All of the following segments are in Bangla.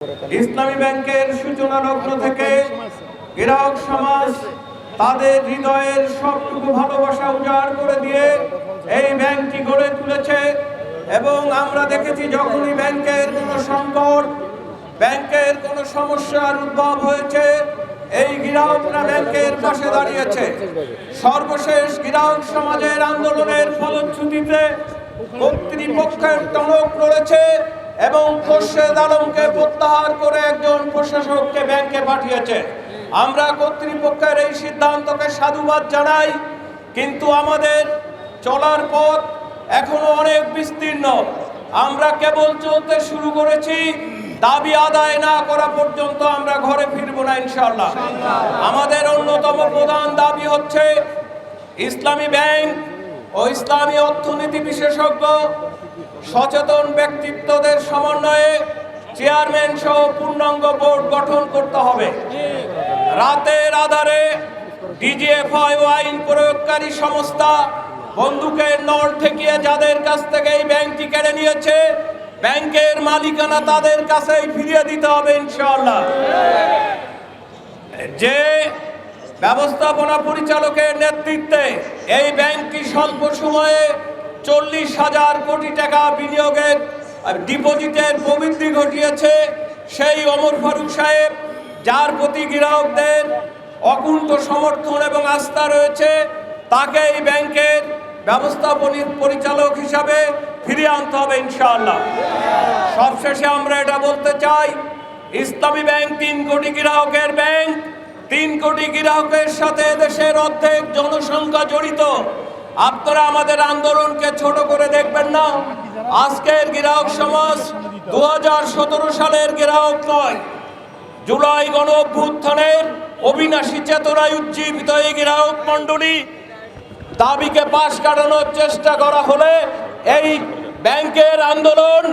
ইসলামী ব্যাংকের সূচনা লগ্ন থেকে গ্রাহক সমাজ তাদের হৃদয়ের সবটুকু ভালোবাসা উজাড় করে দিয়ে এই ব্যাংকটি গড়ে তুলেছে এবং আমরা দেখেছি যখনই ব্যাংকের কোনো সংকট, ব্যাংকের কোনো সমস্যার উদ্ভব হয়েছে, এই গ্রাহকরা ব্যাংকের পাশে দাঁড়িয়েছে। সর্বশেষ গ্রাহক সমাজের আন্দোলনের ফলশ্রুতিতে কর্তৃপক্ষের টনক নড়েছে এবং খোরশেদ আলমকে প্রত্যাহার করে একজন প্রশাসককে ব্যাংকে পাঠিয়েছে। আমরা কর্তৃপক্ষের এই সিদ্ধান্তকে সাধুবাদ জানাই, কিন্তু আমাদের চলার পথ এখনো অনেক বিস্তীর্ণ। আমরা কেবল চলতে শুরু করেছি, দাবি আদায় না করা পর্যন্ত আমরা ঘরে ফিরব না ইনশাআল্লাহ। আমাদের অন্যতম প্রধান দাবি হচ্ছে ইসলামী ব্যাংক ও ইসলামী অর্থনীতি বিশেষজ্ঞ সচেতন ব্যক্তিত্বদের সমন্বয়ে চেয়ারম্যান সহ পূর্ণাঙ্গ বোর্ড গঠন করতে হবে। রাতের আধারে ডিজিএফআই ও আইন প্রয়োগকারী সংস্থা বন্দুকের নল ঠেকিয়ে যাদের কাছ থেকে এই ব্যাংকটি কেড়ে নিয়েছে, ব্যাংকের মালিকানা তাদের কাছেই ফিরিয়ে দিতে হবে ইনশাআল্লাহ। যে ব্যবস্থাপনা পরিচালকের নেতৃত্বে এই ব্যাংকটি স্বল্প সময়ে 40,000 কোটি টাকা বিনিয়োগের ডিপোজিটের প্রবৃদ্ধি ঘটিয়েছে, সেই ওমর ফারুক সাহেব, যার প্রতি গ্রাহকদের অকুণ্ঠ সমর্থন এবং আস্থা রয়েছে, তাকে এই ব্যাংকের ব্যবস্থাপনা পরিচালক হিসাবে ফিরিয়ে আনতে হবে ইনশাআল্লাহ। সবশেষে আমরা এটা বলতে চাই, ইসলামী ব্যাংক 3 কোটি গ্রাহকের ব্যাংক। 3 কোটি গ্রাহকের সাথে দেশের অর্ধেক জনসংখ্যা জড়িত। আপনারা আমাদের আন্দোলনকে ছোট করে দেখবেন না। আজকের গ্রাহক সমাজ 2017 সালের গ্রাহক নয়। জুলাই গণ অভ্যুত্থানের অবিনাশী চেতনায় উজ্জীবিত এই গ্রাহক মণ্ডলী দাবিকে পাশ কাটানোর চেষ্টা করা হলে এই ব্যাংকের আন্দোলন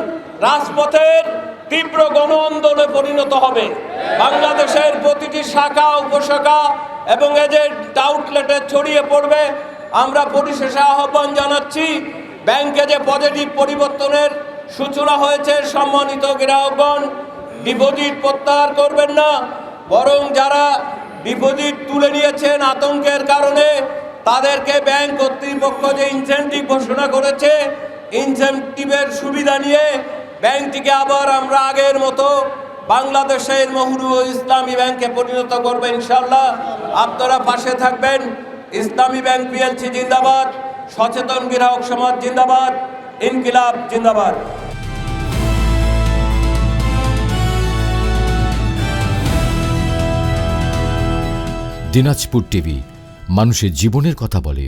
রাজপথের তীব্র গণ আন্দোলনে পরিণত হবে। বাংলাদেশের প্রতিটি শাখা, উপশাখা এবং এজেন্ট আউটলেটে ছড়িয়ে পড়বে। আমরা পরিশেষে আহ্বান জানাচ্ছি, ব্যাংকে যে পজিটিভ পরিবর্তনের সূচনা হয়েছে, সম্মানিত গ্রাহকগণ, ডিপোজিট প্রত্যাহার করবেন না, বরং যারা ডিপোজিট তুলে নিয়েছেন আতঙ্কের কারণে, তাদেরকে ব্যাংক কর্তৃপক্ষ যে ইনসেন্টিভ ঘোষণা করেছে, ইনসেন্টিভের সুবিধা নিয়ে ব্যাংকটিকে আবার আমরা আগের মতো বাংলাদেশের মহুরু ইসলামী ব্যাংকে পরিণত করবে ইনশাআল্লাহ। আপনারা পাশে থাকবেন। ইসলামী ব্যাংক পিএলসি জিন্দাবাদ, সচেতন গ্রাহক সমাজ জিন্দাবাদ, ইনকিলাব জিন্দাবাদ। দিনাজপুর টিভি, মানুষের জীবনের কথা বলে।